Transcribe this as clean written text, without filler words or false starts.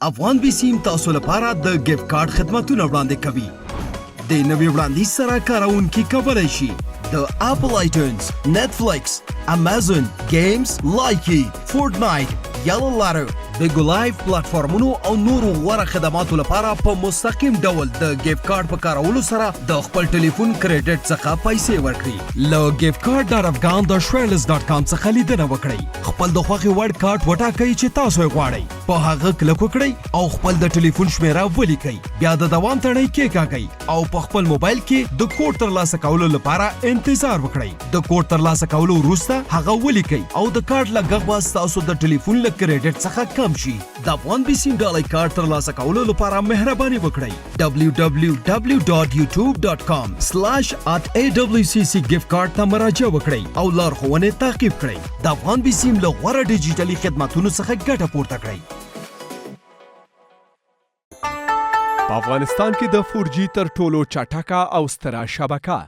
افغان بېسیم تاسو لپاره د ګیفټ کارت خدمتونه وړاندې کوي. د نوي وړاندیز سره کاروونکي کولی شي د اپل آیټونز، نتفلیکس، امازون، گیمز، لایکی، فورټنایټ، یلو لارو، بیګو لایف پلیټفارمونو او نورو غوره خدماتو لپاره په مستقیم ډول د ګیفټ کارت په کارولو سره د خپل ټلیفون کریډټ څخه پیسې ورکړي. له ګیفټ کارت افغان د شویلز.com څخه لیدنه وکړئ. خپل د خوښې وړ کارت وټاکئ چې تاسو یې غواړئ. په هغه کلک وکړئ او خپل د ټلیفون شمیره ولیکئ. بیا د دوام تڼۍ کېکاږئ او په خپل موبایل کې د کوډ ترلاسه کولو لپاره انتظار وکړئ. د کوډ ترلاسه کولو وروسته هغه ولیکئ او د کارت لګښت به ستاسو د ټلیفون له کریډټ څخه کم شي. د افغان بېسیم ډالۍ کارت ترلاسه کولو لپاره مهرباني وکړئ. www.youtube.com/@awcc gift card ته مراجعه وکړئ او لارښوونې تعقیب کړئ. د افغان بېسیم له غوره ډیجیټلي خدماتونو څخه ګټه پورته کړئ. په افغانستان کې د 4G تر ټولو چټکه او ستره شبکه